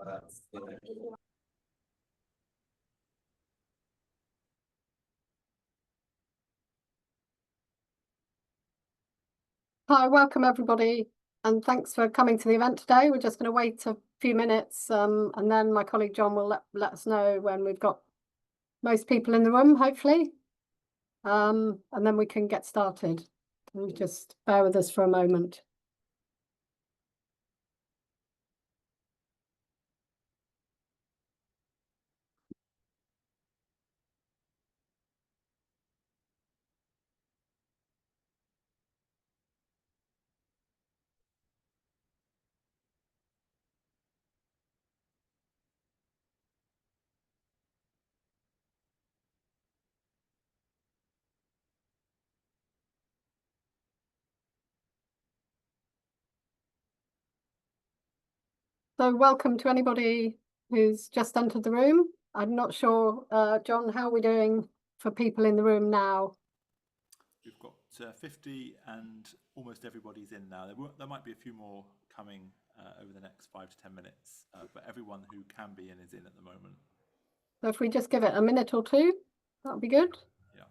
Hi, welcome everybody, and thanks for coming to the event today. We're just going to wait a few minutes, and then my colleague John will let us know when we've got most people in the room, hopefully, and then we can get started. Just bear with us for a moment. So welcome to anybody who's just entered the room. I'm not sure, John, how we're doing for people in the room now. We've got 50 and almost everybody's in now. There might be a few more coming over the next 5 to 10 minutes, but everyone who can be in is in at the moment. So if we just give it a minute or two, that'll be good. Yeah.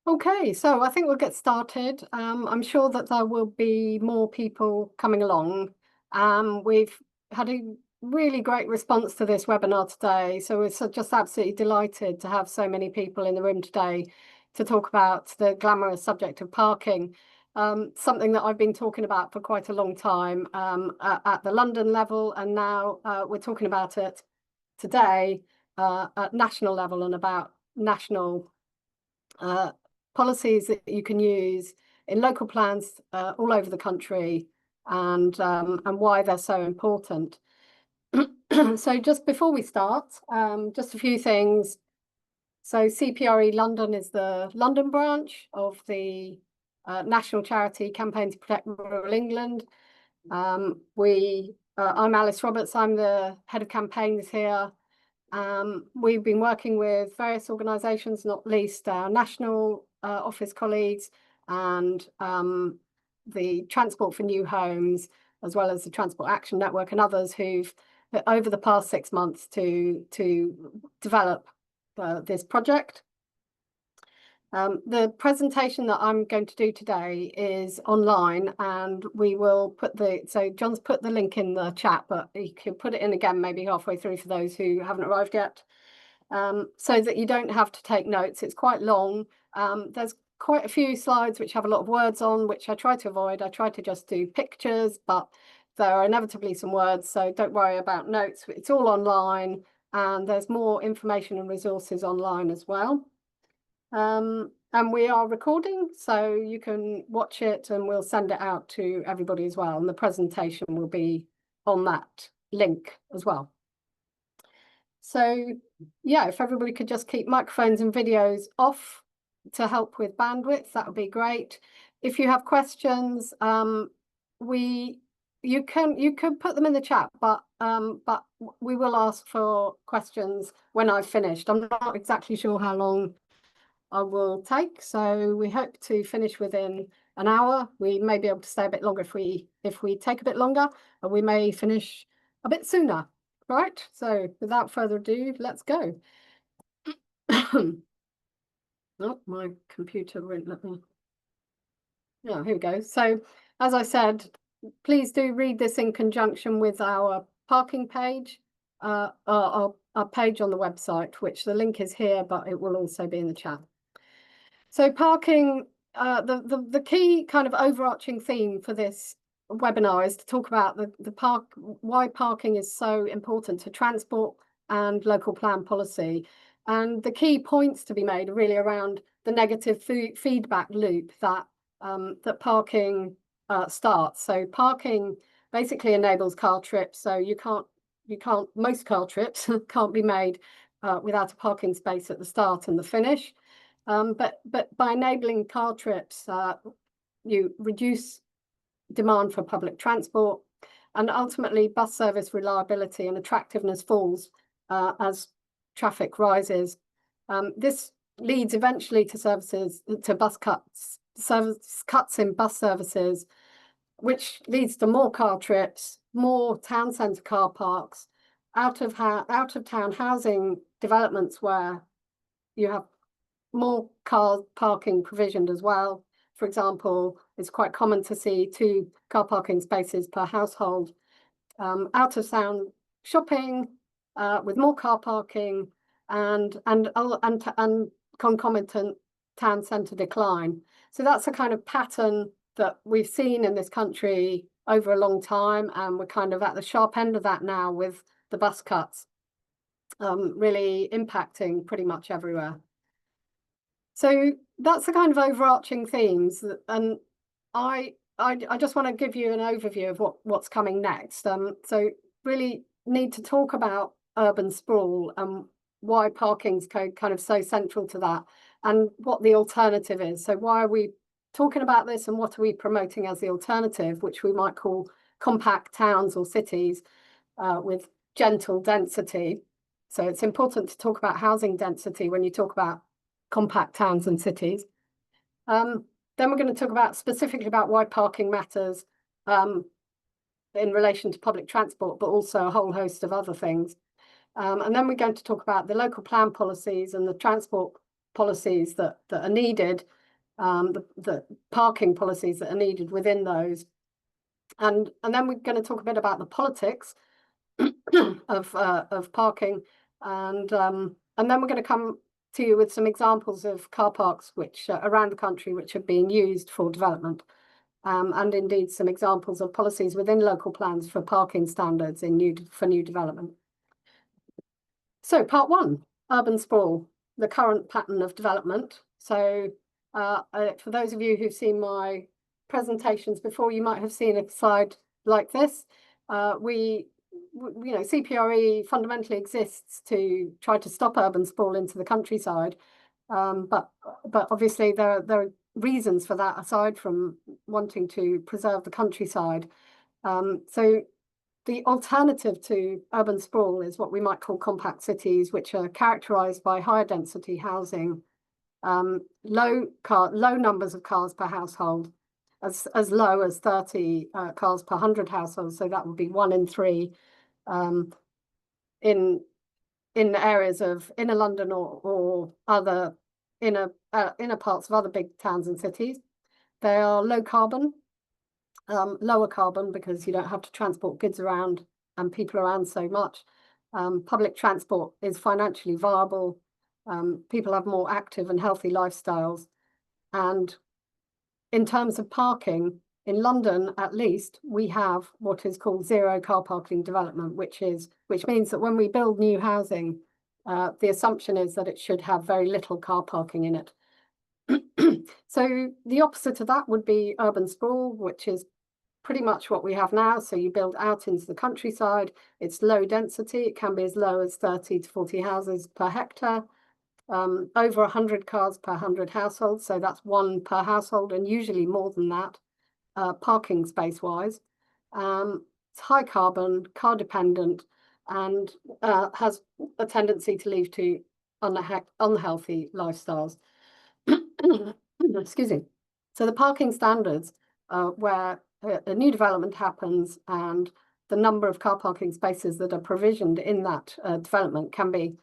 Okay, so I think we'll get started. I'm sure that there will be more people coming along. We've had a really great response to this webinar today, so we're just absolutely delighted to have so many people in the room today to talk about the glamorous subject of parking, something that I've been talking about for quite a long time at the London level, and now we're talking about it today at national level and about national policies that you can use in local plans all over the country, and why they're so important. So just before we start, just a few things. So CPRE London is the London branch of the national charity Campaign to Protect Rural England. I'm Alice Roberts, I'm the head of campaigns here. We've been working with various organisations, not least our national office colleagues and the Transport for New Homes, as well as the Transport Action Network and others who've, over the past 6 months, to develop this project. The presentation that I'm going to do today is online, and we will put so John's put the link in the chat, but you can put it in again maybe halfway through for those who haven't arrived yet, so that you don't have to take notes. It's quite long. There's quite a few slides which have a lot of words on, which I try to avoid. I try to just do pictures, but there are inevitably some words, so don't worry about notes. It's all online, and there's more information and resources online as well. And we are recording, so you can watch it, and we'll send it out to everybody as well. And the presentation will be on that link as well. So yeah, if everybody could just keep microphones and videos off to help with bandwidth, that would be great. If you have questions, you can put them in the chat, but we will ask for questions when I've finished. I'm not exactly sure how long I will take, so we hope to finish within an hour. We may be able to stay a bit longer if we take a bit longer, and we may finish a bit sooner. Right, so without further ado, let's go. Oh, my computer won't let me. Yeah, here we go. So as I said, please do read this in conjunction with our parking page, our page on the website, which the link is here, but it will also be in the chat. So parking, the key kind of overarching theme for this webinar is to talk about why parking is so important to transport and local plan policy. And the key points to be made are really around the negative feedback loop that that parking starts. So parking basically enables car trips. So most car trips can't be made without a parking space at the start and the finish. But by enabling car trips, you reduce demand for public transport, and ultimately bus service reliability and attractiveness falls as traffic rises. This leads eventually to bus cuts, cuts in bus services, which leads to more car trips, more town centre car parks, out of town housing developments where you have more car parking provisioned as well. For example, it's quite common to see 2 car parking spaces per household. Out of town shopping with more car parking and concomitant town centre decline. So that's a kind of pattern that we've seen in this country over a long time, and we're kind of at the sharp end of that now with the bus cuts really impacting pretty much everywhere. So that's the kind of overarching themes, and I just want to give you an overview of what's coming next. So really need to talk about urban sprawl and why parking's kind of so central to that, and what the alternative is. So why are we talking about this, and what are we promoting as the alternative, which we might call compact towns or cities with gentle density. So it's important to talk about housing density when you talk about compact towns and cities. Then we're going to talk specifically about why parking matters in relation to public transport, but also a whole host of other things. And then we're going to talk about the local plan policies and the transport policies that are needed, the parking policies that are needed within those. And then we're going to talk a bit about the politics of parking, and then we're going to come to you with some examples of car parks which around the country which are being used for development, and indeed some examples of policies within local plans for parking standards for new development. So part 1, urban sprawl, the current pattern of development. So for those of you who've seen my presentations before, you might have seen a slide like this. CPRE fundamentally exists to try to stop urban sprawl into the countryside, but obviously there are reasons for that aside from wanting to preserve the countryside. So the alternative to urban sprawl is what we might call compact cities, which are characterized by higher density housing, low numbers of cars per household, as low as 30 cars per 100 households. So that would be 1 in 3 in areas of inner London or other inner parts of other big towns and cities. They are low carbon, lower carbon, because you don't have to transport goods around and people around so much. Public transport is financially viable. People have more active and healthy lifestyles. And in terms of parking, in London, at least, we have what is called zero car parking development, which means that when we build new housing, the assumption is that it should have very little car parking in it. So the opposite of that would be urban sprawl, which is pretty much what we have now. So you build out into the countryside. It's low density. It can be as low as 30 to 40 houses per hectare. Over 100 cars per 100 households. So that's 1 per household, and usually more than that. Parking space wise, it's high carbon, car dependent, and has a tendency to lead to unhealthy lifestyles. Excuse me. So the parking standards, where a new development happens and the number of car parking spaces that are provisioned in that development can be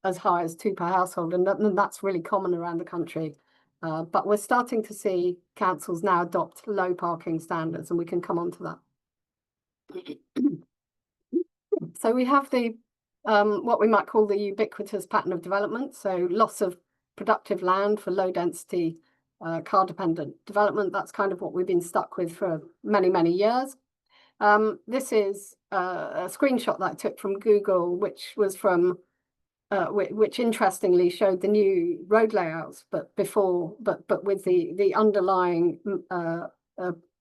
as high as 2 per household, and that's really common around the country. But we're starting to see councils now adopt low parking standards, and we can come on to that. So we have the what we might call the ubiquitous pattern of development. So loss of productive land for low density car dependent development. That's kind of what we've been stuck with for many, many years. This is a screenshot that I took from Google, which was from which interestingly showed the new road layouts, but with the underlying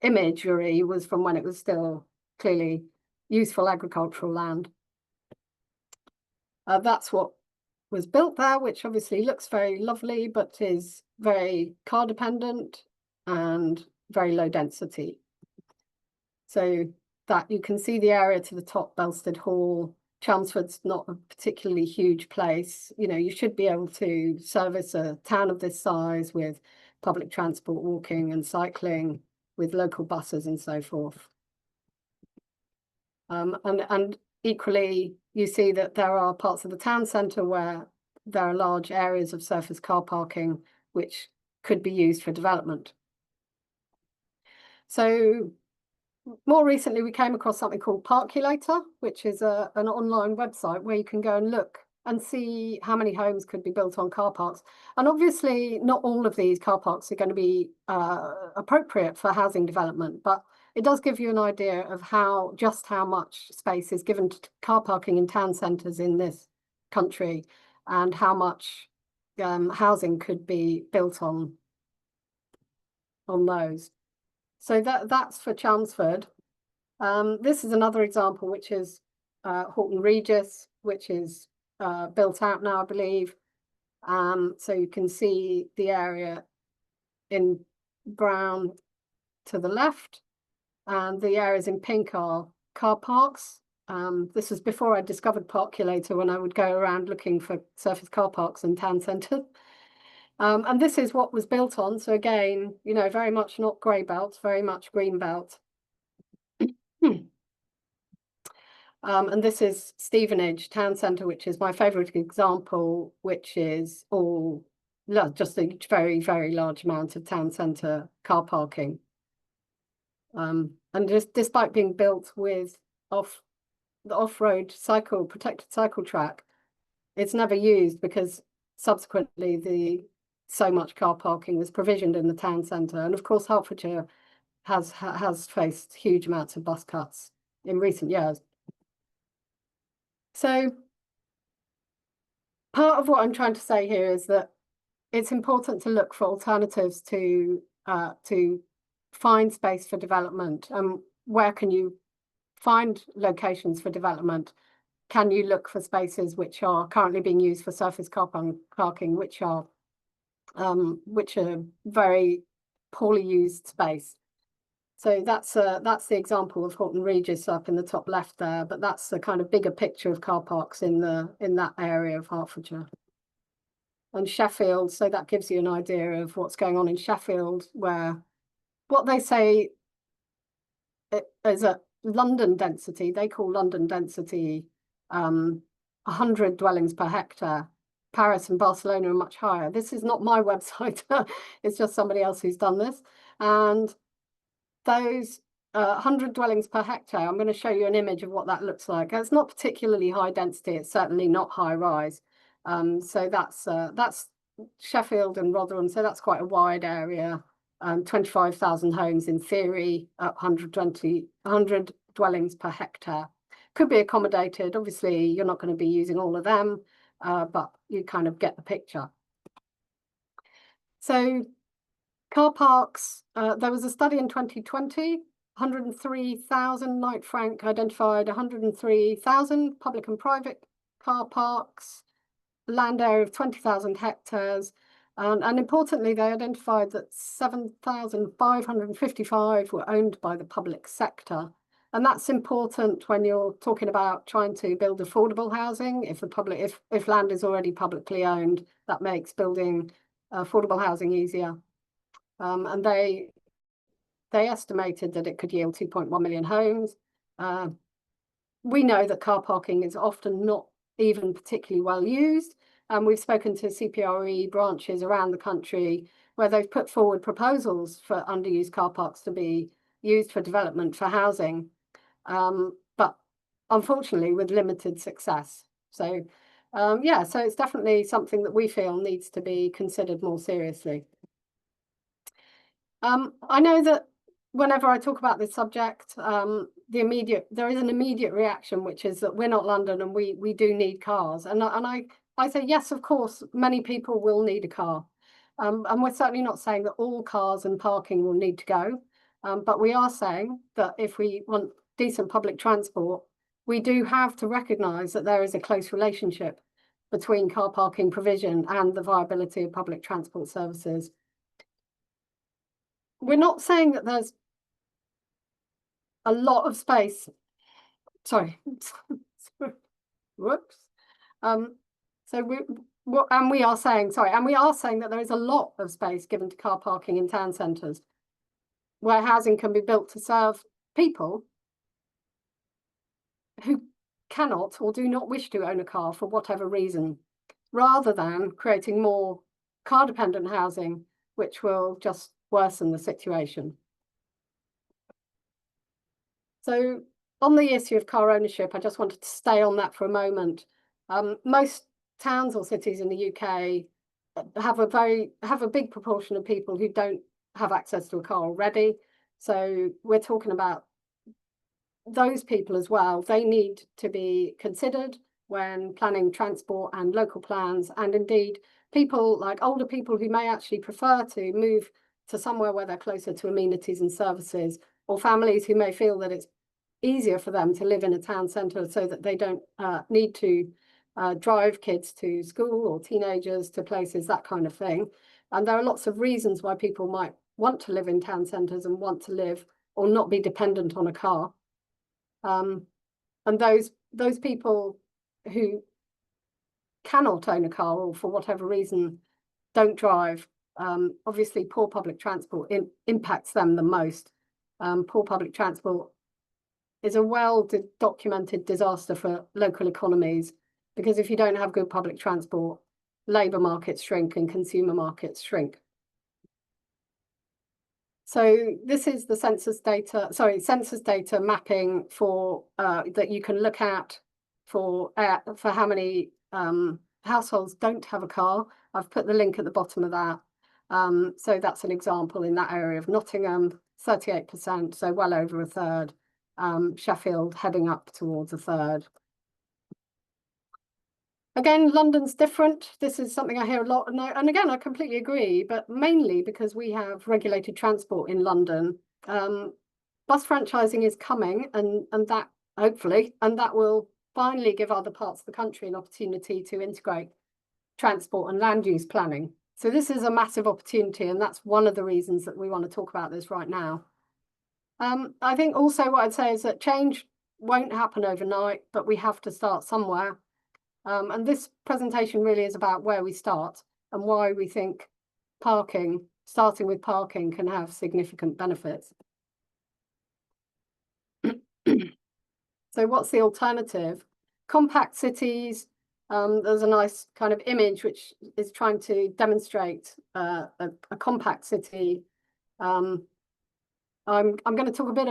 imagery was from when it was still clearly useful agricultural land. That's what was built there, which obviously looks very lovely, but is very car dependent and very low density. So that you can see the area to the top, Belstead Hall. Chelmsford's not a particularly huge place. You know, you should be able to service a town of this size with public transport, walking and cycling, with local buses and so forth. And equally, you see that there are parts of the town centre where there are large areas of surface car parking which could be used for development. So more recently, we came across something called Parkulator, which is an online website where you can go and look and see how many homes could be built on car parks. And obviously, not all of these car parks are going to be appropriate for housing development, but it does give you an idea of just how much space is given to car parking in town centres in this country, and how much housing could be built on those. So that's for Chelmsford. This is another example, which is Horton Regis, which is built out now, I believe. So you can see the area in brown to the left, and the areas in pink are car parks. This was before I discovered Parkulator, when I would go around looking for surface car parks in town centres. And this is what was built on. So again, you know, very much not grey belt, very much green belt. And this is Stevenage town centre, which is my favourite example, which is all just a very, very large amount of town centre car parking. And just despite being built with the off-road protected cycle track, it's never used because subsequently so much car parking was provisioned in the town centre. And of course, Hertfordshire has faced huge amounts of bus cuts in recent years. So part of what I'm trying to say here is that it's important to look for alternatives to find space for development. Where can you find locations for development? Can you look for spaces which are currently being used for surface car parking, which are very poorly used space? So that's the example of Horton Regis up in the top left there, but that's the kind of bigger picture of car parks in that area of Hertfordshire. And Sheffield, so that gives you an idea of what's going on in Sheffield, where what they say is a London density, they call London density 100 dwellings per hectare. Paris and Barcelona are much higher. This is not my website, it's just somebody else who's done this. And those 100 dwellings per hectare, I'm going to show you an image of what that looks like. It's not particularly high density, it's certainly not high rise. So that's Sheffield and Rotherham, so that's quite a wide area. 25,000 homes in theory, 100 dwellings per hectare. Could be accommodated. Obviously, you're not going to be using all of them, but you kind of get the picture. So car parks, there was a study in 2020, 103,000, Knight Frank identified 103,000 public and private car parks, land area of 20,000 hectares. And importantly, they identified that 7,555 were owned by the public sector. And that's important when you're talking about trying to build affordable housing. If land is already publicly owned, that makes building affordable housing easier. And they estimated that it could yield 2.1 million homes. We know that car parking is often not even particularly well used. And we've spoken to CPRE branches around the country where they've put forward proposals for underused car parks to be used for development for housing, but unfortunately with limited success. So yeah, so it's definitely something that we feel needs to be considered more seriously. I know that whenever I talk about this subject, there is an immediate reaction, which is that we're not London and we do need cars. And I I say yes, of course, many people will need a car. And we're certainly not saying that all cars and parking will need to go. But we are saying that if we want decent public transport, we do have to recognise that there is a close relationship between car parking provision and the viability of public transport services. We're not saying that there's a lot of space. Sorry. Whoops. So we are saying that there is a lot of space given to car parking in town centres where housing can be built to serve people who cannot or do not wish to own a car for whatever reason, rather than creating more car-dependent housing, which will just worsen the situation. So on the issue of car ownership, I just wanted to stay on that for a moment. Most towns or cities in the UK have a big proportion of people who don't have access to a car already. So we're talking about those people as well. They need to be considered when planning transport and local plans, and indeed people like older people who may actually prefer to move to somewhere where they're closer to amenities and services, or families who may feel that it's easier for them to live in a town centre so that they don't need to drive kids to school or teenagers to places, that kind of thing. And there are lots of reasons why people might want to live in town centres and want to live or not be dependent on a car. And those people who cannot own a car or for whatever reason don't drive, obviously poor public transport impacts them the most. Poor public transport is a well-documented disaster for local economies, because if you don't have good public transport, labour markets shrink and consumer markets shrink. So this is the census data mapping for that you can look at for how many households don't have a car. I've put the link at the bottom of that. So that's an example in that area of Nottingham, 38%, so well over a third. Sheffield heading up towards a third. Again, London's different. This is something I hear a lot. And again, I completely agree, but mainly because we have regulated transport in London. Bus franchising is coming, and that hopefully, and that will finally give other parts of the country an opportunity to integrate transport and land use planning. So this is a massive opportunity, and that's one of the reasons that we want to talk about this right now. I think also what I'd say is that change won't happen overnight, but we have to start somewhere. And this presentation really is about where we start and why we think starting with parking can have significant benefits. So what's the alternative? Compact cities. There's a nice kind of image which is trying to demonstrate a compact city. I'm going to talk a bit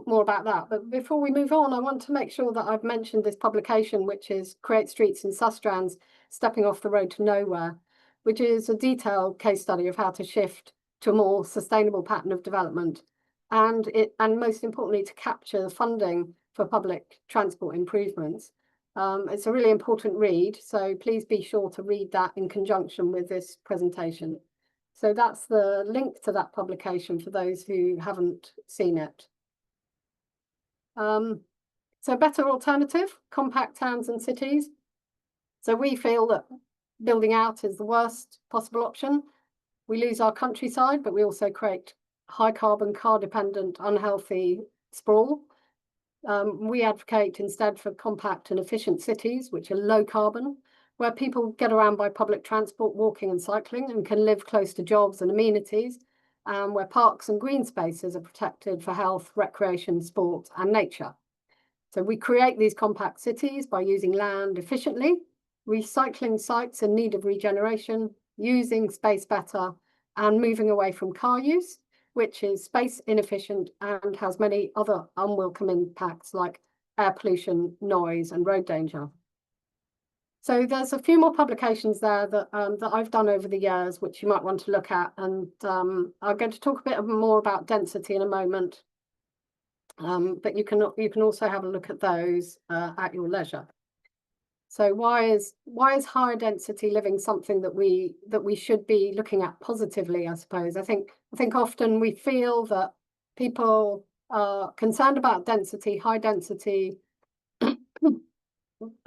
more about that, but before we move on, I want to make sure that I've mentioned this publication, which is Create Streets in Sustrans, Stepping Off the Road to Nowhere, which is a detailed case study of how to shift to a more sustainable pattern of development, and most importantly, to capture the funding for public transport improvements. It's a really important read, so please be sure to read that in conjunction with this presentation. So that's the link to that publication for those who haven't seen it. So better alternative, compact towns and cities. So we feel that building out is the worst possible option. We lose our countryside, but we also create high carbon, car dependent, unhealthy sprawl. We advocate instead for compact and efficient cities, which are low carbon, where people get around by public transport, walking and cycling, and can live close to jobs and amenities, and where parks and green spaces are protected for health, recreation, sport, and nature. So we create these compact cities by using land efficiently, recycling sites in need of regeneration, using space better, and moving away from car use, which is space inefficient and has many other unwelcome impacts like air pollution, noise, and road danger. So there's a few more publications there that I've done over the years, which you might want to look at. And I'm going to talk a bit more about density in a moment. But you can also have a look at those at your leisure. So why is higher density living something that we should be looking at positively, I suppose. I think often we feel that people are concerned about density, high density,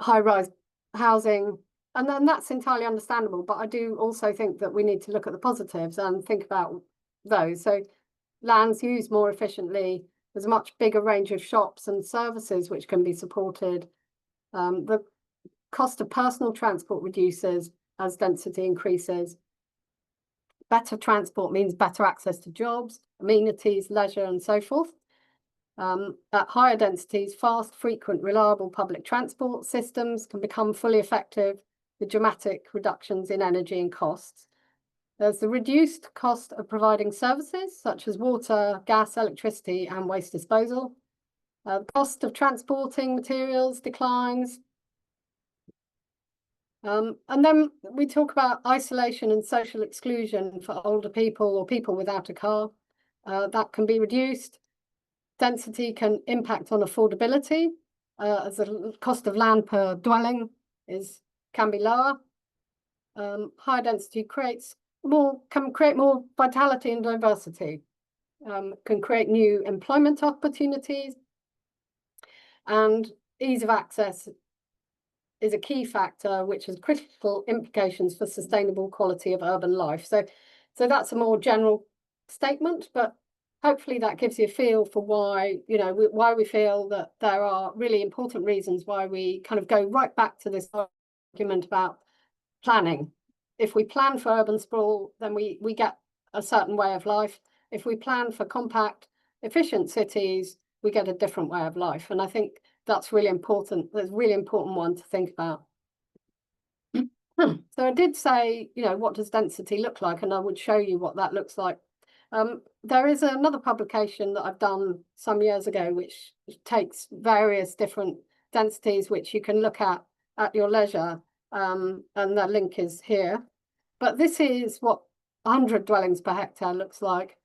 high-rise housing, and then that's entirely understandable. But I do also think that we need to look at the positives and think about those. So land's used more efficiently. There's a much bigger range of shops and services which can be supported. The cost of personal transport reduces as density increases. Better transport means better access to jobs, amenities, leisure, and so forth. At higher densities, fast, frequent, reliable public transport systems can become fully effective with dramatic reductions in energy and costs. There's the reduced cost of providing services such as water, gas, electricity, and waste disposal. The cost of transporting materials declines. And then we talk about isolation and social exclusion for older people or people without a car. That can be reduced. Density can impact on affordability, as the cost of land per dwelling can be lower. Higher density can create more vitality and diversity, can create new employment opportunities, and ease of access is a key factor which has critical implications for sustainable quality of urban life. So that's a more general statement, but hopefully that gives you a feel for why we feel that there are really important reasons why we kind of go right back to this argument about planning. If we plan for urban sprawl, then we get a certain way of life. If we plan for compact, efficient cities, we get a different way of life. And I think that's really important. That's a really important one to think about. So I did say, what does density look like? And I would show you what that looks like. There is another publication that I've done some years ago, which takes various different densities, which you can look at your leisure. And the link is here. But this is what 100 dwellings per hectare looks like.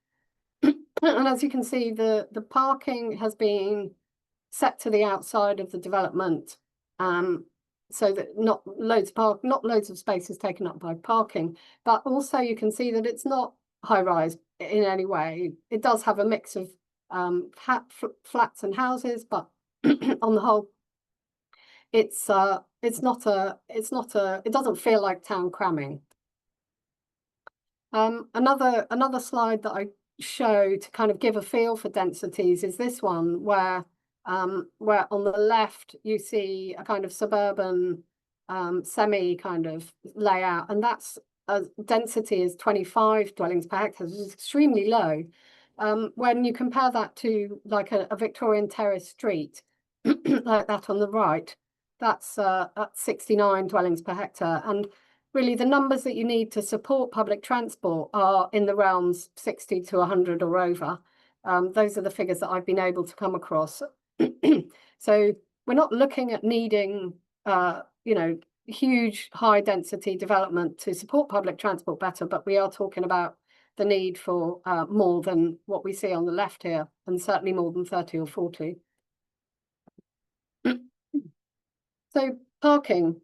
And as you can see, the parking has been set to the outside of the development, so that not loads of space is taken up by parking. But also you can see that it's not high rise in any way. It does have a mix of flats and houses, but on the whole, it doesn't feel like town cramming. Another slide that I show to kind of give a feel for densities is this one, where on the left you see a kind of suburban semi kind of layout, and that's density is 25 dwellings per hectare, which is extremely low. When you compare that to like a Victorian terrace street like that on the right, that's 69 dwellings per hectare. And really the numbers that you need to support public transport are in the realms 60 to 100 or over. Those are the figures that I've been able to come across. So we're not looking at needing huge high density development to support public transport better, but we are talking about the need for more than what we see on the left here, and certainly more than 30 or 40. So parking.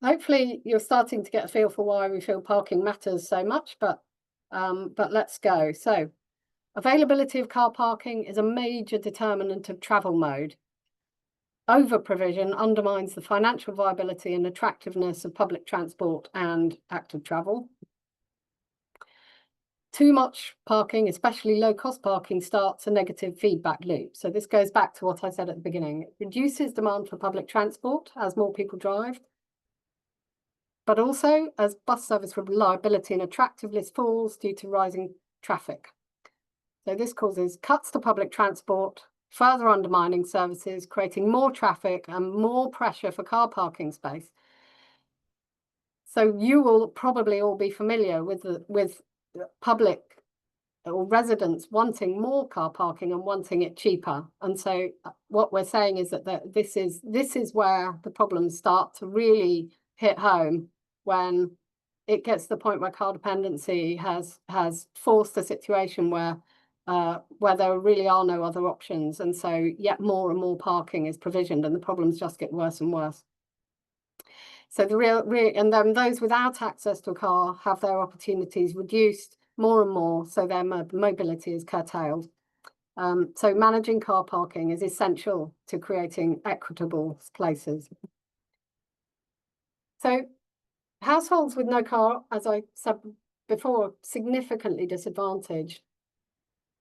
Hopefully you're starting to get a feel for why we feel parking matters so much, but let's go. So availability of car parking is a major determinant of travel mode. Over provision undermines the financial viability and attractiveness of public transport and active travel. Too much parking, especially low-cost parking, starts a negative feedback loop. So this goes back to what I said at the beginning. It reduces demand for public transport as more people drive, but also as bus service reliability and attractiveness falls due to rising traffic. So this causes cuts to public transport, further undermining services, creating more traffic and more pressure for car parking space. So you will probably all be familiar with public or residents wanting more car parking and wanting it cheaper. And so what we're saying is that this is where the problems start to really hit home, when it gets to the point where car dependency has forced a situation where there really are no other options, and so yet more and more parking is provisioned, and the problems just get worse and worse. So and then those without access to a car have their opportunities reduced more and more, so their mobility is curtailed. So managing car parking is essential to creating equitable places. So households with no car, as I said before, are significantly disadvantaged.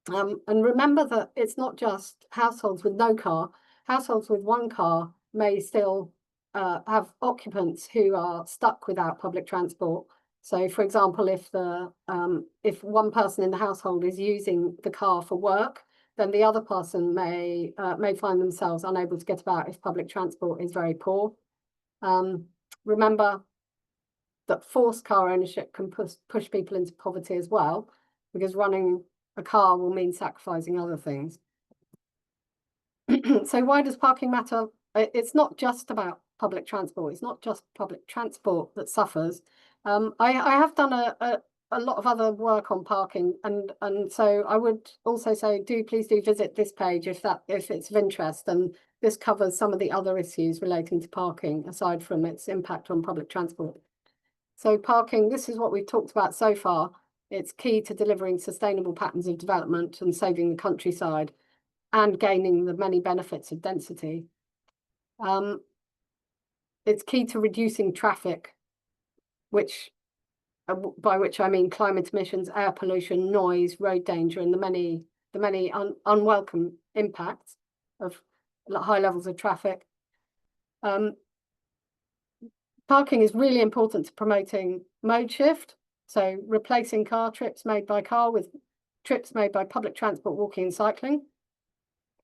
And remember that it's not just households with no car. Households with one car may still have occupants who are stuck without public transport. So, for example, if one person in the household is using the car for work, then the other person may find themselves unable to get about if public transport is very poor. Remember that forced car ownership can push people into poverty as well, because running a car will mean sacrificing other things. So why does parking matter? It's not just about public transport. It's not just public transport that suffers. I have done a lot of other work on parking, and so I would also say, please do visit this page if it's of interest. And this covers some of the other issues relating to parking, aside from its impact on public transport. So parking, this is what we've talked about so far. It's key to delivering sustainable patterns of development and saving the countryside and gaining the many benefits of density. It's key to reducing traffic, by which I mean climate emissions, air pollution, noise, road danger, and the many unwelcome impacts of high levels of traffic. Parking is really important to promoting mode shift, so replacing car trips made by car with trips made by public transport, walking and cycling.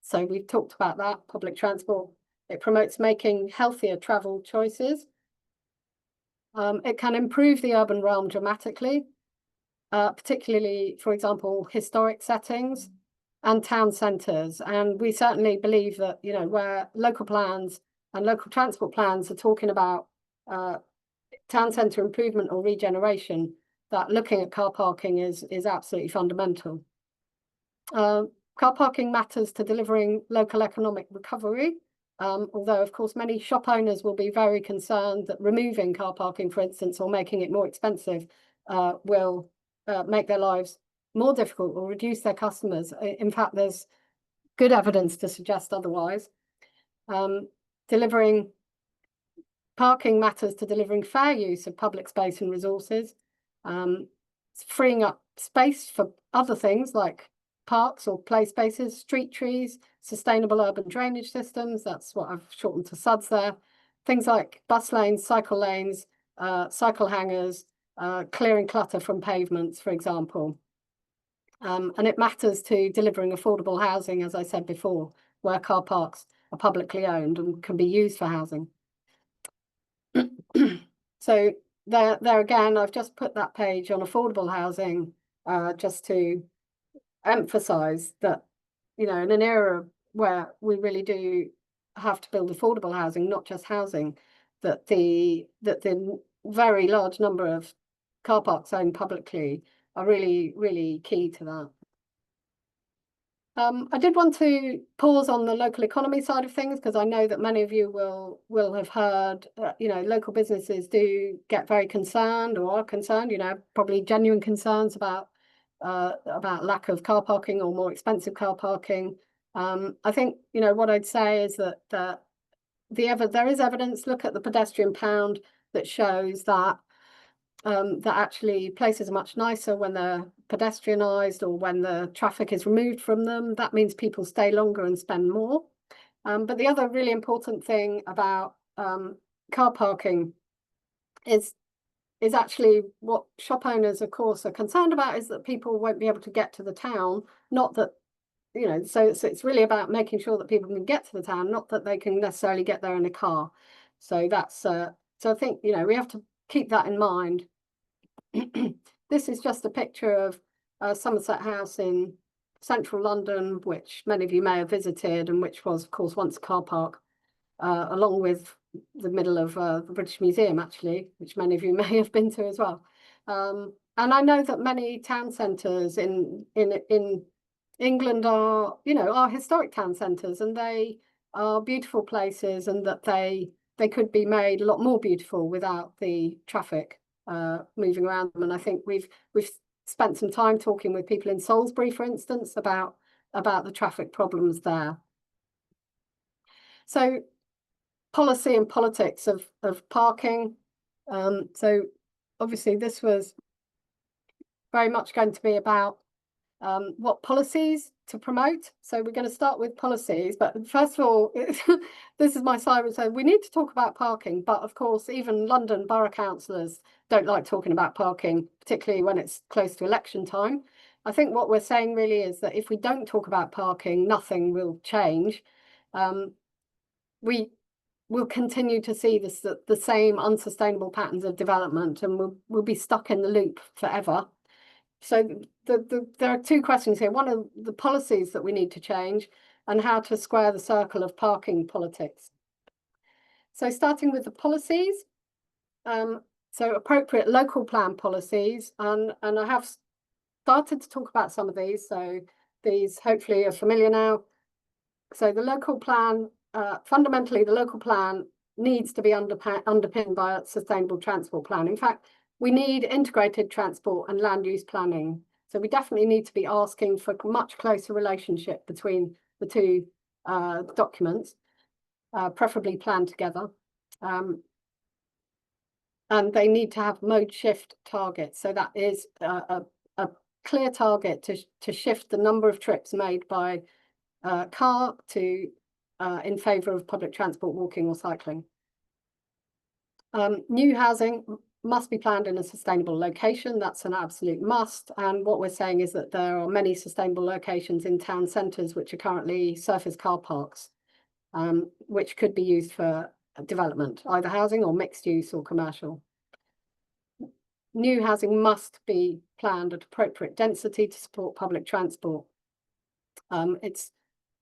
So we've talked about that, public transport. It promotes making healthier travel choices. It can improve the urban realm dramatically, particularly, for example, historic settings and town centres. And we certainly believe that, where local plans and local transport plans are talking about town centre improvement or regeneration, that looking at car parking is absolutely fundamental. Car parking matters to delivering local economic recovery, although of course many shop owners will be very concerned that removing car parking, for instance, or making it more expensive will make their lives more difficult or reduce their customers. In fact, there's good evidence to suggest otherwise. Parking matters to delivering fair use of public space and resources, freeing up space for other things like parks or play spaces, street trees, sustainable urban drainage systems. That's what I've shortened to SUDS there. Things like bus lanes, cycle hangers, clearing clutter from pavements, for example. And it matters to delivering affordable housing, as I said before, where car parks are publicly owned and can be used for housing. So there again, I've just put that page on affordable housing, just to emphasize that, in an era where we really do have to build affordable housing, not just housing, that the very large number of car parks owned publicly are really, really key to that. I did want to pause on the local economy side of things, because I know that many of you will have heard, local businesses do get very concerned or are concerned, probably genuine concerns about lack of car parking or more expensive car parking. I think, what I'd say is that there is evidence. Look at the pedestrian pound that shows that actually places are much nicer when they're pedestrianised or when the traffic is removed from them. That means people stay longer and spend more. But the other really important thing about car parking is actually what shop owners, of course, are concerned about, is that people won't be able to get to the town. Not that, so it's really about making sure that people can get to the town, not that they can necessarily get there in a car. So that's so I think, we have to keep that in mind. This is just a picture of Somerset House in central London, which many of you may have visited, and which was, of course, once a car park, along with the middle of the British Museum, actually, which many of you may have been to as well. And I know that many town centres in England are historic town centres, and they are beautiful places, and that they they could be made a lot more beautiful without the traffic moving around them. And I think we've spent some time talking with people in Salisbury, for instance, about the traffic problems there. So policy and politics of parking. So obviously this was very much going to be about what policies to promote. So we're going to start with policies, but first of all, this is my slide which says we need to talk about parking, but of course even London borough councillors don't like talking about parking, particularly when it's close to election time. I think what we're saying really is that if we don't talk about parking, nothing will change. We will continue to see the same unsustainable patterns of development, and we'll be stuck in the loop forever. So there are two questions here. One of the policies that we need to change and how to square the circle of parking politics. So starting with the policies, so appropriate local plan policies, and I have started to talk about some of these, so these hopefully are familiar now. So the local plan, fundamentally the local plan needs to be underpinned by a sustainable transport plan. In fact, we need integrated transport and land use planning. So we definitely need to be asking for a much closer relationship between the two documents, preferably planned together. And they need to have mode shift targets. So that is a clear target to shift the number of trips made by car to in favour of public transport, walking or cycling. New housing must be planned in a sustainable location. That's an absolute must. And what we're saying is that there are many sustainable locations in town centres which are currently surface car parks, which could be used for development, either housing or mixed use or commercial. New housing must be planned at appropriate density to support public transport.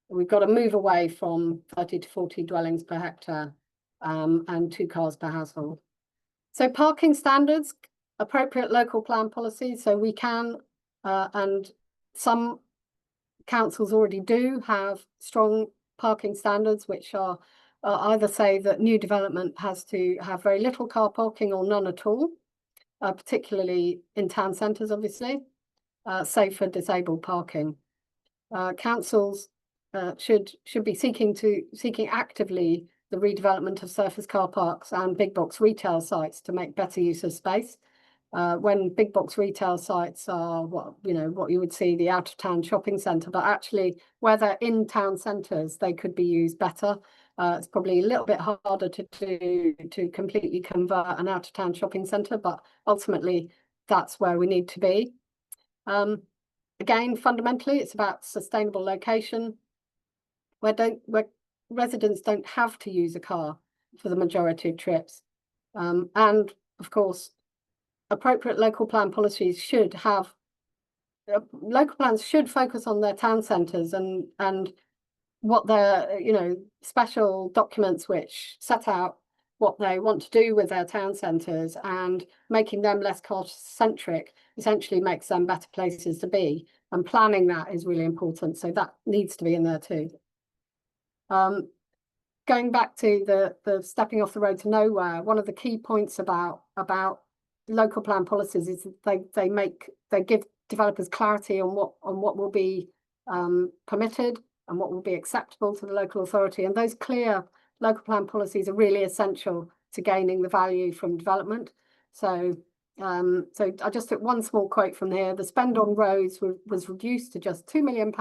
We've got to move away from 30 to 40 dwellings per hectare and 2 cars per household. So parking standards, appropriate local plan policies. So we can, and some councils already do have strong parking standards, which are either say that new development has to have very little car parking or none at all, particularly in town centres, obviously, safe for disabled parking. Councils should be seeking actively the redevelopment of surface car parks and big box retail sites to make better use of space. When big box retail sites are what you would see the out of town shopping centre, but actually where they're in town centres, they could be used better. It's probably a little bit harder to do to completely convert an out of town shopping centre, but ultimately that's where we need to be. Again, fundamentally, it's about sustainable location where residents don't have to use a car for the majority of trips. And of course, appropriate local plan policies should have, local plans should focus on their town centres and what their, special documents which set out what they want to do with their town centres, and making them less car-centric essentially makes them better places to be. And planning that is really important. So that needs to be in there too. Going back to the stepping off the road to nowhere, one of the key points about local plan policies is that they give developers clarity on what will be permitted and what will be acceptable to the local authority. And those clear local plan policies are really essential to gaining the value from development. So I just took one small quote from here. The spend on roads was reduced to just £2 million,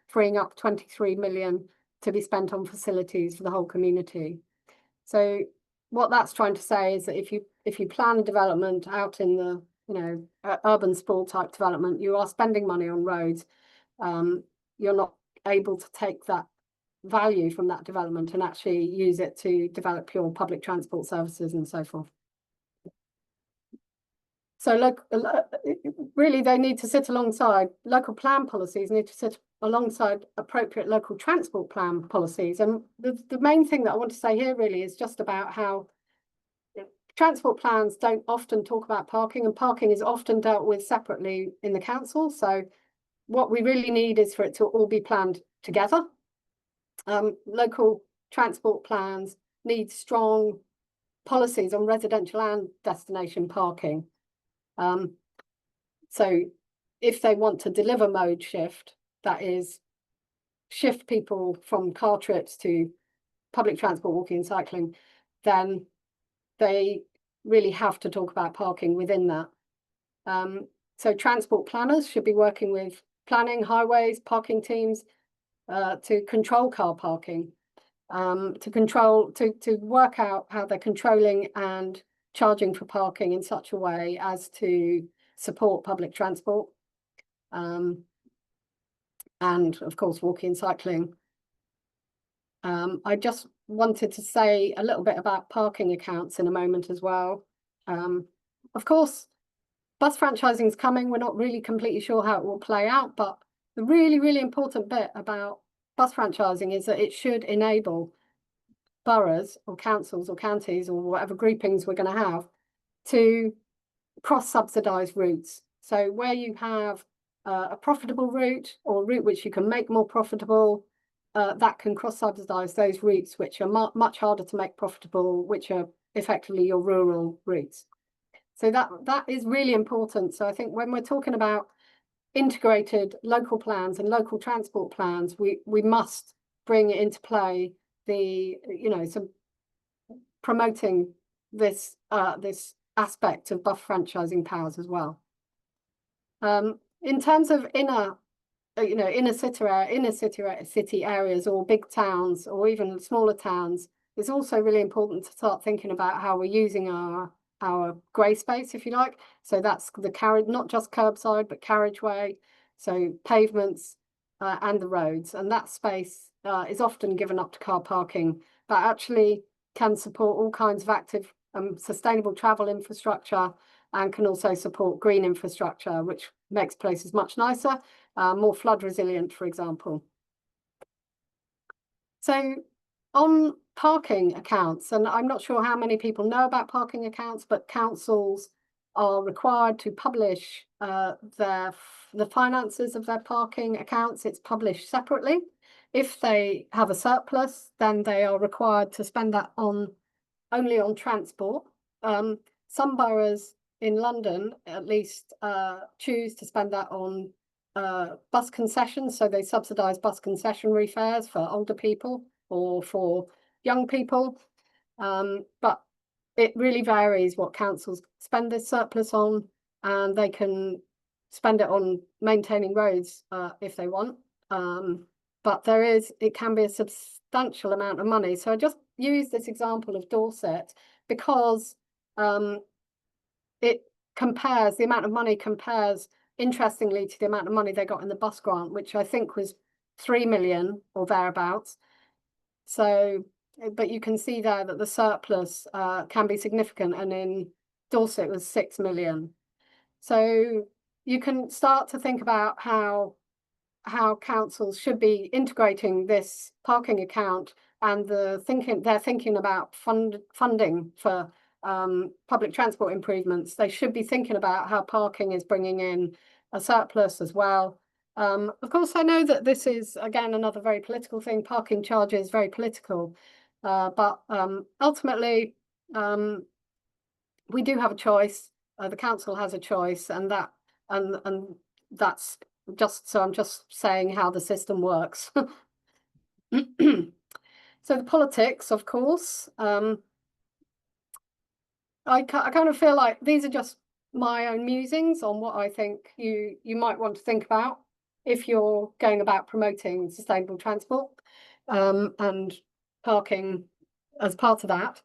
freeing up 23 million to be spent on facilities for the whole community. So what that's trying to say is that if you plan a development out in the urban sprawl type development, you are spending money on roads. You're not able to take that value from that development and actually use it to develop your public transport services and so forth. So really they need to sit alongside, local plan policies need to sit alongside appropriate local transport plan policies. And the main thing that I want to say here really is just about how transport plans don't often talk about parking, and parking is often dealt with separately in the council. So what we really need is for it to all be planned together. Local transport plans need strong policies on residential and destination parking. So if they want to deliver mode shift, that is, shift people from car trips to public transport, walking and cycling, then they really have to talk about parking within that. So transport planners should be working with planning, highways, parking teams to control car parking, to work out how they're controlling and charging for parking in such a way as to support public transport. And of course, walking and cycling. I just wanted to say a little bit about parking accounts in a moment as well. Of course, bus franchising is coming. We're not really completely sure how it will play out, but the really, really important bit about bus franchising is that it should enable boroughs or councils or counties or whatever groupings we're going to have to cross-subsidise routes. So where you have a profitable route or a route which you can make more profitable, that can cross-subsidise those routes which are much harder to make profitable, which are effectively your rural routes. So that is really important. So I think when we're talking about integrated local plans and local transport plans, we must bring into play the, some promoting this this aspect of bus franchising powers as well. In terms of inner city areas or big towns or even smaller towns, it's also really important to start thinking about how we're using our grey space, if you like. So that's the carriage, not just curbside, but carriageway, so pavements and the roads. And that space is often given up to car parking, but actually can support all kinds of active sustainable travel infrastructure, and can also support green infrastructure, which makes places much nicer, more flood resilient, for example. So on parking accounts, and I'm not sure how many people know about parking accounts, but councils are required to publish the finances of their parking accounts. It's published separately. If they have a surplus, then they are required to spend that only on transport. Some boroughs in London, at least, choose to spend that on bus concessions. So they subsidise bus concessionary fares for older people or for young people. But it really varies what councils spend this surplus on, and they can spend it on maintaining roads if they want. But it can be a substantial amount of money. So I just use this example of Dorset because the amount of money compares interestingly to the amount of money they got in the bus grant, which I think was 3 million or thereabouts. So, but you can see there that the surplus can be significant, and in Dorset it was 6 million. So you can start to think about how councils should be integrating this parking account, and they're thinking about funding for public transport improvements. They should be thinking about how parking is bringing in a surplus as well. Of course, I know that this is, again, another very political thing. Parking charges, very political. But ultimately, we do have a choice. The council has a choice, and that's just, so I'm just saying how the system works. So the politics, of course, I kind of feel like these are just my own musings on what I think you might want to think about if you're going about promoting sustainable transport and parking as part of that.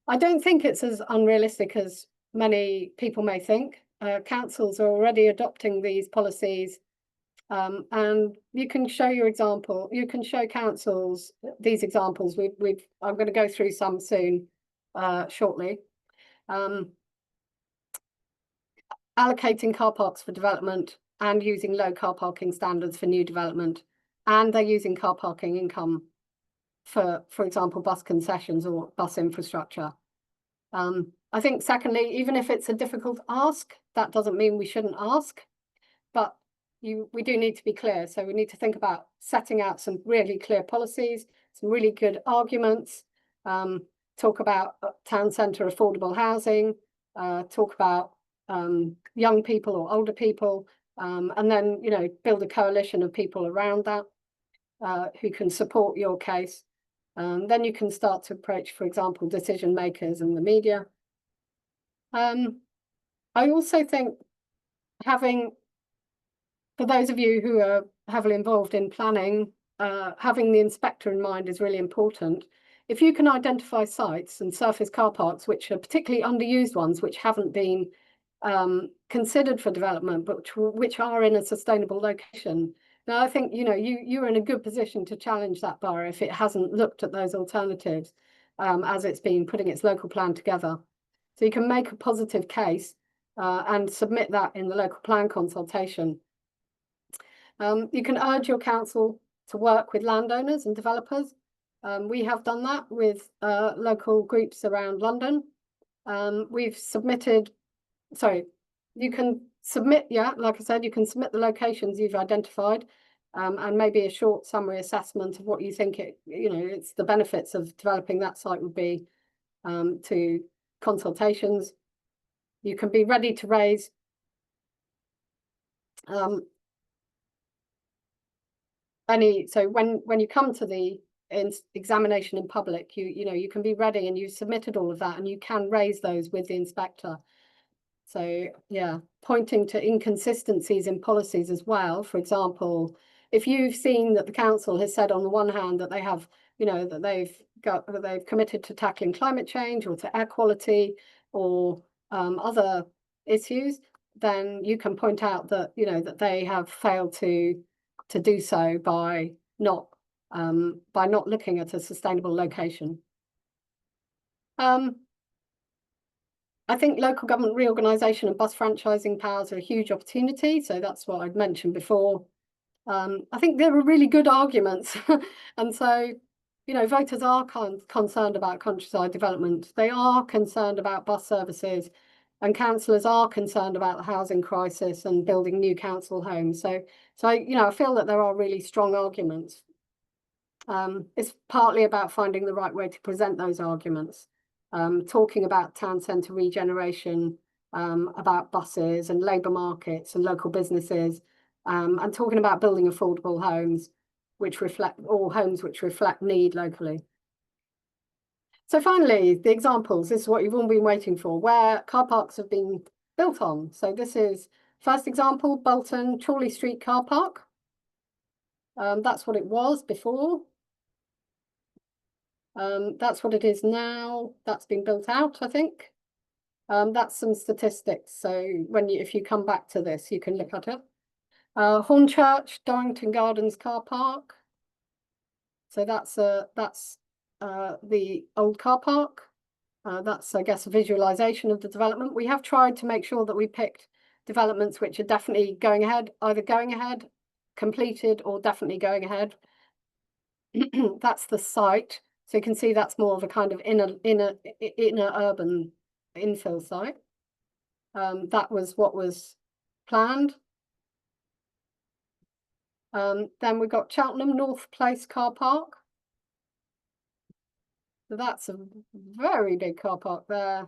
I don't think it's as unrealistic as many people may think. Councils are already adopting these policies, and you can show your example. You can show councils these examples. I'm going to go through some soon, shortly. Allocating car parks for development and using low car parking standards for new development, and they're using car parking income for example, bus concessions or bus infrastructure. I think secondly, even if it's a difficult ask, that doesn't mean we shouldn't ask, but we do need to be clear. So we need to think about setting out some really clear policies, some really good arguments, talk about town centre affordable housing, talk about young people or older people, and then, you know, build a coalition of people around that who can support your case. Then you can start to approach, for example, decision makers and the media. I also think having, for those of you who are heavily involved in planning, having the inspector in mind is really important. If you can identify sites and surface car parks, which are particularly underused ones, which haven't been considered for development, but which are in a sustainable location, now I think, you know, you're in a good position to challenge that borough if it hasn't looked at those alternatives as it's been putting its local plan together. So you can make a positive case and submit that in the local plan consultation. You can urge your council to work with landowners and developers. We have done that with local groups around London. We've submitted, sorry, you can submit, yeah, like I said, you can submit the locations you've identified and maybe a short summary assessment of what you think it, you know, it's the benefits of developing that site would be to consultations. You can be ready to raise so when you come to the examination in public, you know, you can be ready and you've submitted all of that and you can raise those with the inspector. So yeah, pointing to inconsistencies in policies as well. For example, if you've seen that the council has said on the one hand that they have, you know, that they've committed to tackling climate change or to air quality or other issues, then you can point out that, you know, that they have failed to do so by not looking at a sustainable location. I think local government reorganisation and bus franchising powers are a huge opportunity. So that's what I'd mentioned before. I think there are really good arguments. And so, you know, voters are concerned about countryside development. They are concerned about bus services, and councillors are concerned about the housing crisis and building new council homes. So you know, I feel that there are really strong arguments. It's partly about finding the right way to present those arguments. Talking about town centre regeneration, about buses and labour markets and local businesses, and talking about building affordable homes which reflect need locally. So finally, the examples. This is what you've all been waiting for, where car parks have been built on. So this is first example, Bolton Chorley Street car park. That's what it was before. That's what it is now. That's been built out, I think. That's some statistics. So if you come back to this, you can look at it. Hornchurch, Dorrington Gardens car park. So that's the old car park. That's, I guess, a visualization of the development. We have tried to make sure that we picked developments which are definitely going ahead, either going ahead, completed, or definitely going ahead. That's the site. So you can see that's more of a kind of inner urban infill site. That was what was planned. Then we've got Cheltenham North Place car park. So that's a very big car park there.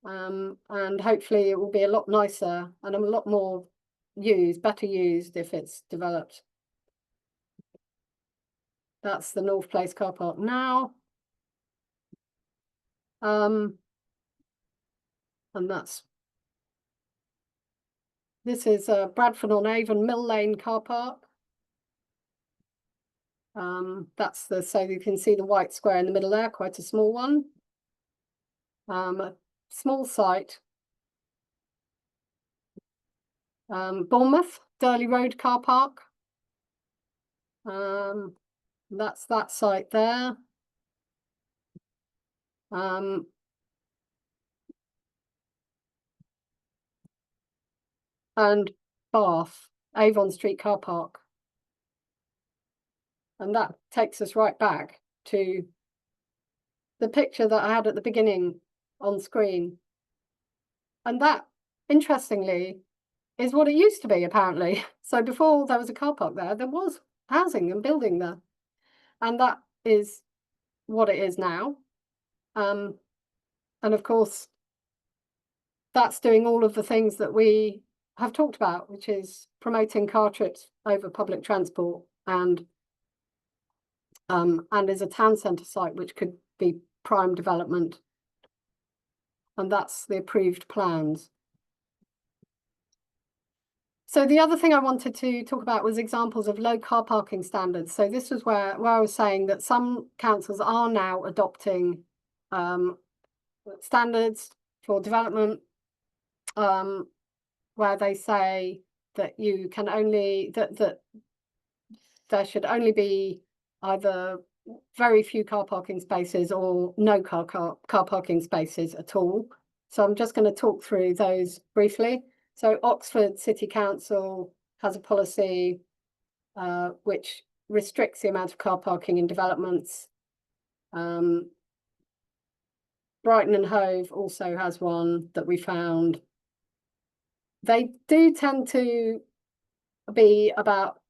And hopefully it will be a lot nicer and a lot more better used if it's developed. That's the North Place car park now. And this is Bradford-on-Avon Mill Lane car park. So you can see the white square in the middle there, quite a small one. A small site. Bournemouth, Durley Road car park. That's that site there. And Bath, Avon Street car park. And that takes us right back to the picture that I had at the beginning on screen. And that, interestingly, is what it used to be, apparently. So before there was a car park there was housing and building there. And that is what it is now. And of course, that's doing all of the things that we have talked about, which is promoting car trips over public transport, and is a town centre site, which could be prime development. And that's the approved plans. So the other thing I wanted to talk about was examples of low car parking standards. So this was where I was saying that some councils are now adopting standards for development, where they say that you can only, that there should only be either very few car parking spaces or no car parking spaces at all. So I'm just going to talk through those briefly. So Oxford City Council has a policy which restricts the amount of car parking in developments. Brighton and Hove also has one that we found. They do tend to be about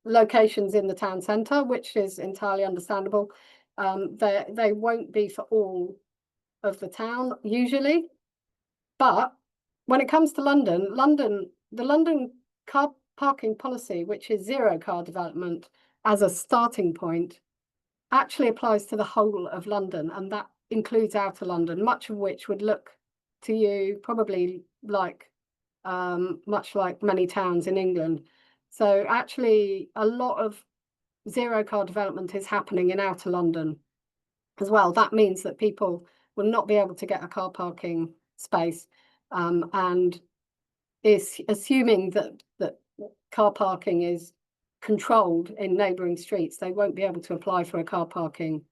locations in the town centre, which is entirely understandable. They won't be for all of the town usually, but when it comes to London, the London car parking policy, which is zero car development as a starting point, actually applies to the whole of London, and that includes outer London, much of which would look to you probably like much like many towns in England. So actually a lot of zero car development is happening in outer London as well. That means that people will not be able to get a car parking space, and is assuming that car parking is controlled in neighbouring streets. They won't be able to apply for a car parking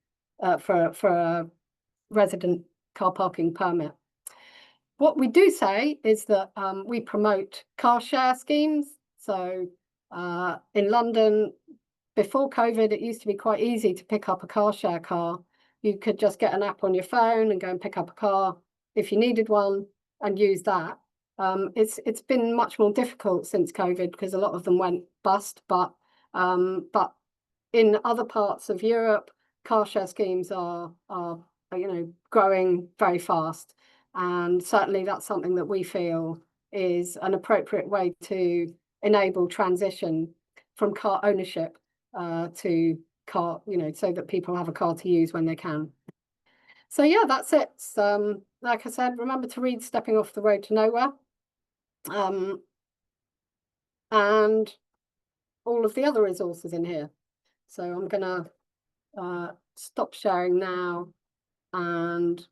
for a resident car parking permit. What we do say is that we promote car share schemes. So in London, before COVID, it used to be quite easy to pick up a car share car. You could just get an app on your phone and go and pick up a car if you needed one and use that. It's been much more difficult since COVID because a lot of them went bust. But in other parts of Europe, car share schemes are growing very fast. And certainly that's something that we feel is an appropriate way to enable transition from car ownership to car, so that people have a car to use when they can. So yeah, that's it. Like I said, remember to read Stepping Off the Road to Nowhere, and all of the other resources in here. So I'm gonna stop sharing now, and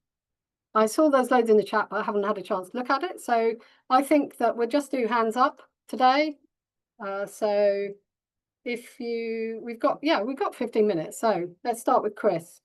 I saw there's loads in the chat, but I haven't had a chance to look at it. So I think that we'll just do hands up today. So if we've got 15 minutes. So let's start with Chris.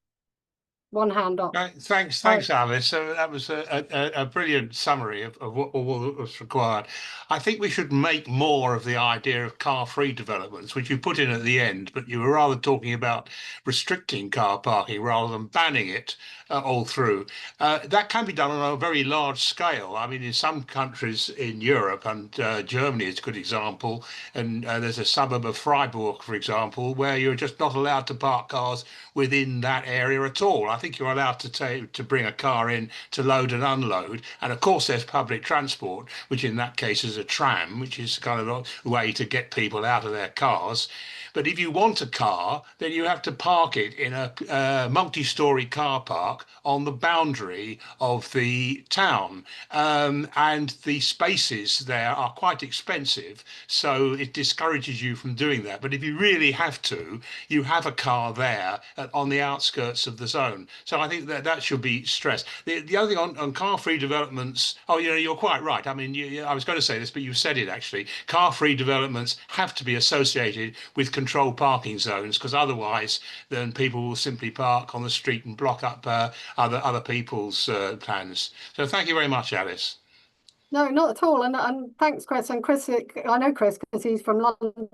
One hand up. Thanks, Alice. So that was a brilliant summary of what was required. I think we should make more of the idea of car-free developments, which you put in at the end, but you were rather talking about restricting car parking rather than banning it all through. That can be done on a very large scale. I mean, in some countries in Europe, and Germany is a good example, and there's a suburb of Freiburg, for example, where you're just not allowed to park cars within that area at all. I think you're allowed to bring a car in to load and unload, and of course there's public transport, which in that case is a tram, which is kind of a way to get people out of their cars. But if you want a car, then you have to park it in a multi-storey car park on the boundary of the town. And the spaces there are quite expensive, so it discourages you from doing that. But if you really have to, you have a car there on the outskirts of the zone. So I think that should be stressed. The other thing on car-free developments, you're quite right. I mean, I was going to say this, but you said it actually. Car-free developments have to be associated with controlled parking zones, because otherwise then people will simply park on the street and block up other people's plans. So thank you very much, Alice. No, not at all. And thanks, Chris. And Chris, I know Chris because he's from London.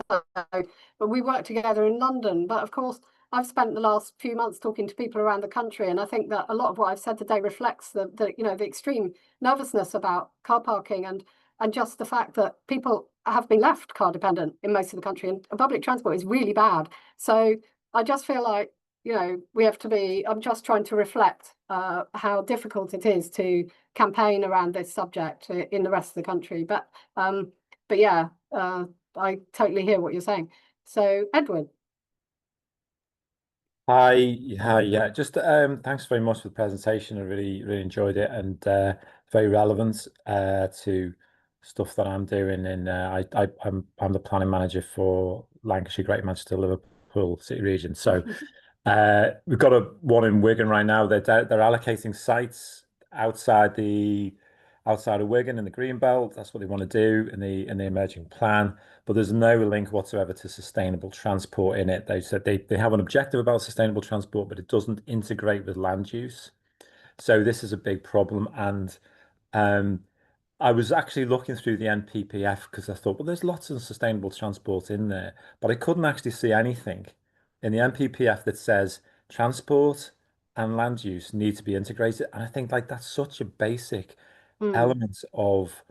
But we work together in London. But of course, I've spent the last few months talking to people around the country, and I think that a lot of what I've said today reflects the extreme nervousness about car parking and just the fact that people have been left car dependent in most of the country, and public transport is really bad. So I just feel like you know, we have to be, I'm just trying to reflect how difficult it is to campaign around this subject in the rest of the country. But yeah, I totally hear what you're saying. So Edward. Hi, yeah. Just thanks very much for the presentation. I really enjoyed it, and very relevant to stuff that I'm doing. And I'm the planning manager for Lancashire, Greater Manchester, Liverpool City region. So we've got one in Wigan right now. They're allocating sites outside of Wigan in the green belt. That's what they want to do in the emerging plan. But there's no link whatsoever to sustainable transport in it. They said they have an objective about sustainable transport, but it doesn't integrate with land use. So this is a big problem. And I was actually looking through the NPPF because I thought, well, there's lots of sustainable transport in there, but I couldn't actually see anything in the NPPF that says transport and land use need to be integrated. And I think like that's such a basic element of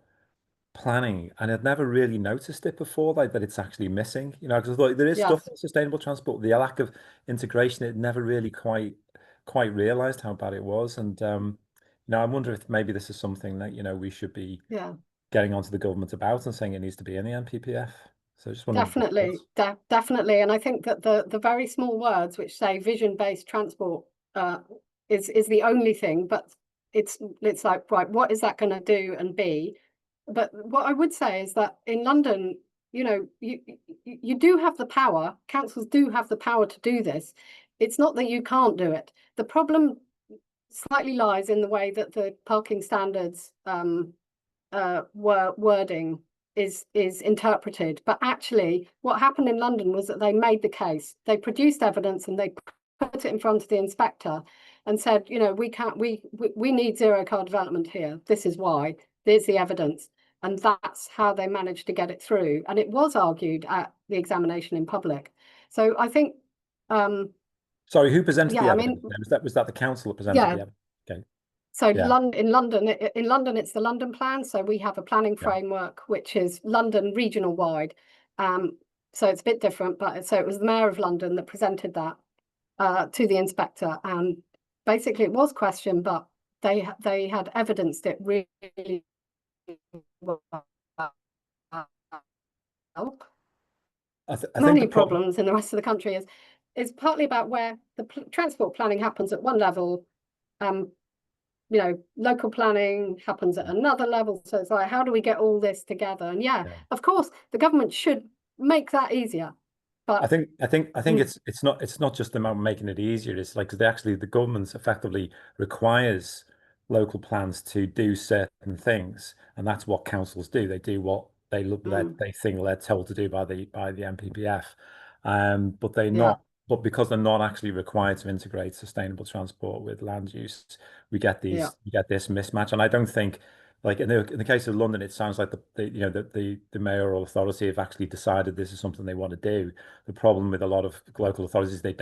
planning, and I'd never really noticed it before, like that it's actually missing, you know, because I thought there is stuff Yes. in sustainable transport, the lack of integration, it never really quite realized how bad it was. And you know, I wonder if maybe this is something that, you know, we should be Yeah. getting onto the government about and saying it needs to be in the NPPF. So just wondering. Definitely, definitely. And I think that the very small words which say vision-based transport is the only thing, but it's like, right, what is that going to do and be? But what I would say is that in London, you know, you do have the power, councils do have the power to do this. It's not that you can't do it. The problem slightly lies in the way that the parking standards wording is interpreted. But actually what happened in London was that they made the case, they produced evidence, and they put it in front of the inspector and said, you know, we need zero car development here, this is why, there's the evidence. And that's how they managed to get it through, and it was argued at the examination in public. So I think Sorry, who presented yeah, the I evidence? mean, Was that the council that presented yeah. the evidence? Okay. So Yeah. in London, it's the London plan. So we have a planning Yeah. framework, which is London regional wide. So it's a bit different, but so it was the Mayor of London that presented that to the inspector, and basically it was questioned, but they had evidenced it really well. I think Many the problem. problems in the rest of the country is partly about where the transport planning happens at one level. You know, local planning happens at another level. So it's like, how do we get all this together? And yeah, of course, the government should make that easier. But I think it's not just about making it easier. It's like, because the government effectively requires local plans to do certain things, and that's what councils do. They do what they look they think they're told to do by the NPPF. But they're yeah, not. But because they're not actually required to integrate sustainable transport with land use, we get yeah, this mismatch. And I don't think, like in the case of London, it sounds like the mayoral authority have actually decided this is something they want to do. The problem with a lot of local authorities is they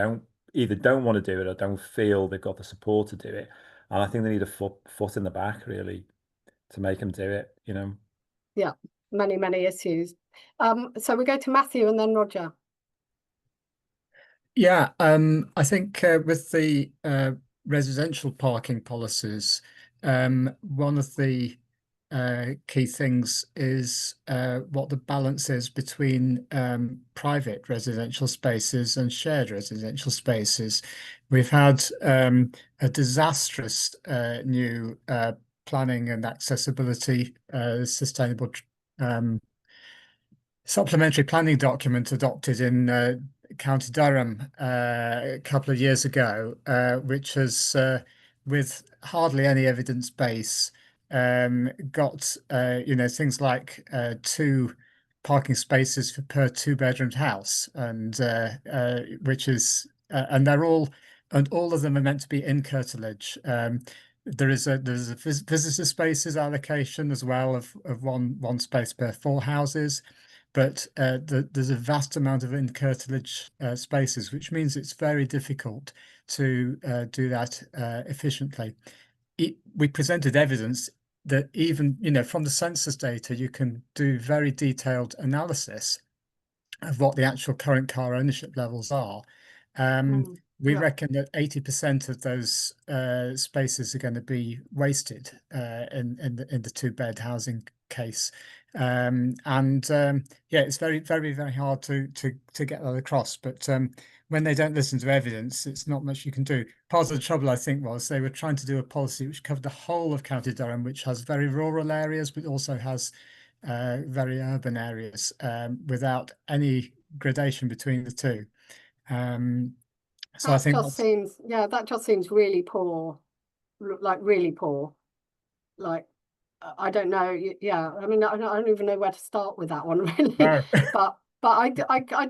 either don't want to do it or don't feel they've got the support to do it. And I think they need a foot in the back, really, to make them do it, you know. yeah, many issues. So we go to Matthew and then Roger. Yeah, I think with the residential parking policies, one of the key things is what the balance is between private residential spaces and shared residential spaces. We've had a disastrous new planning and accessibility sustainable supplementary planning document adopted in County Durham a couple of years ago, which has, with hardly any evidence base, got things like 2 parking spaces per 2-bedroomed house, and which is and all of them are meant to be in curtilage. There's a visitor spaces allocation as well of one space per 4 houses. But there's a vast amount of in-curtilage spaces, which means it's very difficult to do that efficiently. We presented evidence that even, from the census data, you can do very detailed analysis of what the actual current car ownership levels are. We Yeah. reckon that 80% of those spaces are going to be wasted in the 2-bed housing case, yeah, it's very hard to get that across. But when they don't listen to evidence, it's not much you can do. Part of the trouble, I think, was they were trying to do a policy which covered the whole of County Durham, which has very rural areas, but also has very urban areas, without any gradation between the two. So I think that just seems really poor, like really poor. Like, I don't know. Yeah, I mean, I don't even know where to start with that one, really. No. But I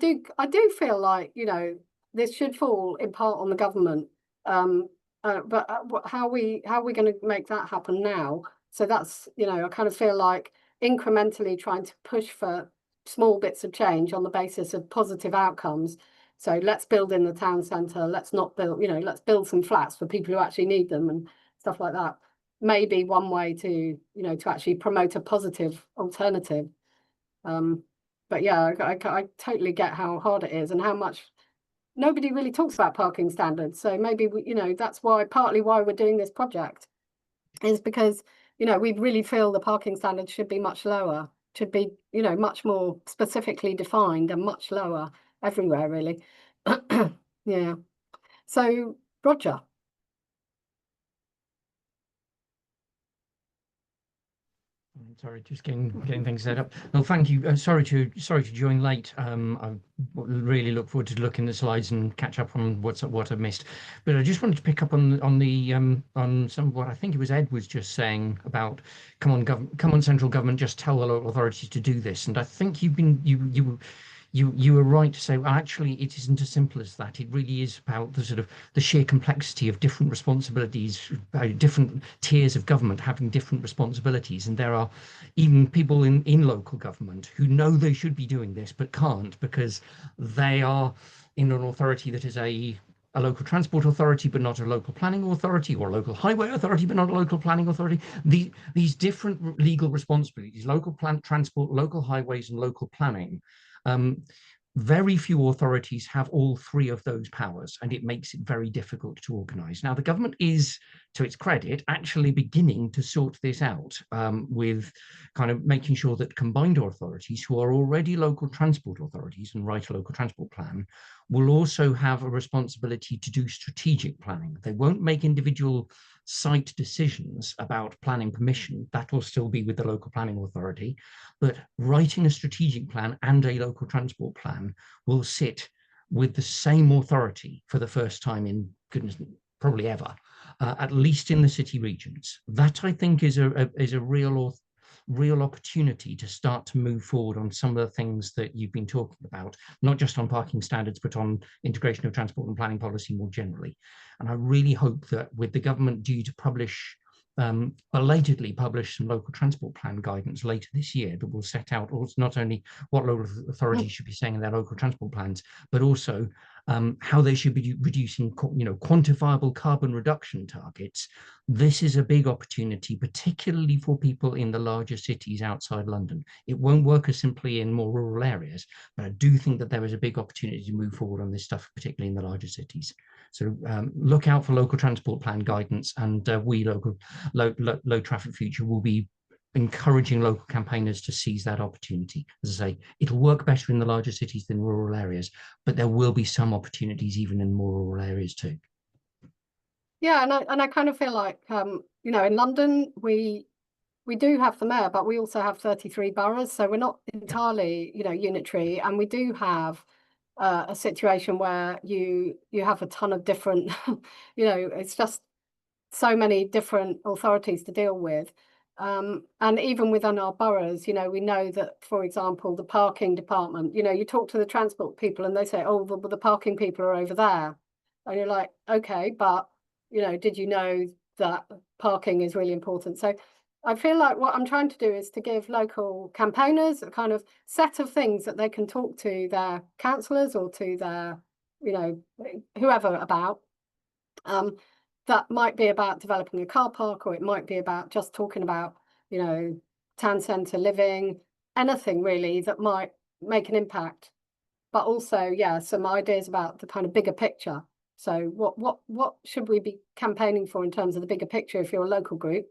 do feel like, you know, this should fall in part on the government. But how are we going to make that happen now? So that's, you know, I kind of feel like incrementally trying to push for small bits of change on the basis of positive outcomes. So let's build in the town centre. Let's not build, you know, let's build some flats for people who actually need them and stuff like that. Maybe one way to, you know, to actually promote a positive alternative. But yeah, I totally get how hard it is and how much nobody really talks about parking standards. So maybe we, you know, that's why partly why we're doing this project is because, you know, we really feel the parking standards should be much lower, should be, you know, much more specifically defined and much lower everywhere, really. Yeah. So, Roger. Sorry, just getting things set up. Well, thank you. Sorry to join late. I really look forward to looking at the slides and catch up on what I've missed. But I just wanted to pick up on some of what I think it was Ed was just saying about come on central government, just tell the local authorities to do this. And I think you were right to say, well, actually, it isn't as simple as that. It really is about the sort of the sheer complexity of different responsibilities, different tiers of government having different responsibilities. And there are even people in local government who know they should be doing this, but can't because they are in an authority that is a local transport authority, but not a local planning authority, or a local highway authority, but not a local planning authority. These different legal responsibilities, local transport, local highways, and local planning, very few authorities have all three of those powers, and it makes it very difficult to organise. Now, the government is, to its credit, actually beginning to sort this out with kind of making sure that combined authorities who are already local transport authorities and write a local transport plan will also have a responsibility to do strategic planning. They won't make individual site decisions about planning permission. That will still be with the local planning authority, but writing a strategic plan and a local transport plan will sit with the same authority for the first time in goodness, probably ever, at least in the city regions. That, I think, is a real opportunity to start to move forward on some of the things that you've been talking about, not just on parking standards, but on integration of transport and planning policy more generally. And I really hope that with the government due to publish, belatedly publish some local transport plan guidance later this year that will set out not only what local authorities should be saying in their local transport plans, but also how they should be reducing, quantifiable carbon reduction targets. This is a big opportunity, particularly for people in the larger cities outside London. It won't work as simply in more rural areas, but I do think that there is a big opportunity to move forward on this stuff, particularly in the larger cities. So look out for local transport plan guidance, and we low traffic future will be encouraging local campaigners to seize that opportunity. As I say, it'll work better in the larger cities than rural areas, but there will be some opportunities even in more rural areas too. Yeah, and I kind of feel like in London we do have the mayor, but we also have 33 boroughs, so we're not entirely unitary, and we do have a situation where you have a ton of different it's just so many different authorities to deal with. And even within our boroughs, we know that, for example, the parking department, you talk to the transport people and they say, oh, the parking people are over there. And you're like, okay, but, did you know that parking is really important? So I feel like what I'm trying to do is to give local campaigners a kind of set of things that they can talk to their councillors or to their, whoever about. That might be about developing a car park, or it might be about just talking about, town centre living, anything really that might make an impact. But also, yeah, some ideas about the kind of bigger picture. So what should we be campaigning for in terms of the bigger picture if you're a local group?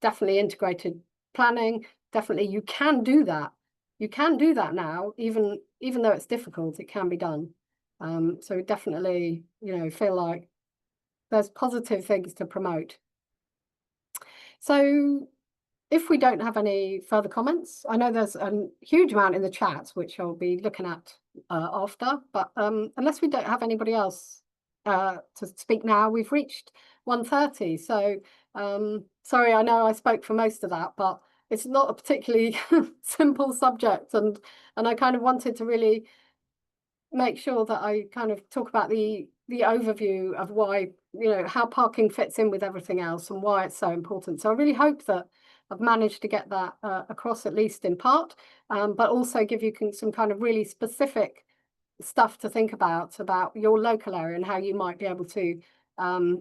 Definitely integrated planning. Definitely you can do that. You can do that now, even though it's difficult, it can be done. So definitely, you know, feel like there's positive things to promote. So if we don't have any further comments, I know there's a huge amount in the chat, which I'll be looking at after, but unless we don't have anybody else to speak now, we've reached 1:30. So sorry, I know I spoke for most of that, but it's not a particularly simple subject, and I kind of wanted to really make sure that I kind of talk about the overview of why, you know, how parking fits in with everything else and why it's so important. So I really hope that I've managed to get that across, at least in part, but also give you some kind of really specific stuff to think about your local area and how you might be able to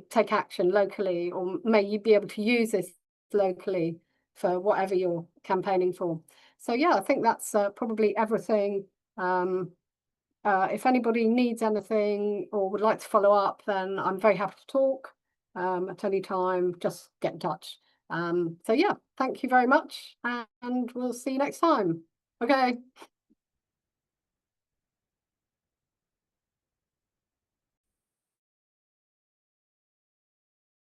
take action locally, or may you be able to use this locally for whatever you're campaigning for. So yeah, I think that's probably everything. If anybody needs anything or would like to follow up, then I'm very happy to talk at any time. Just get in touch. So yeah, thank you very much, and we'll see you next time. Okay.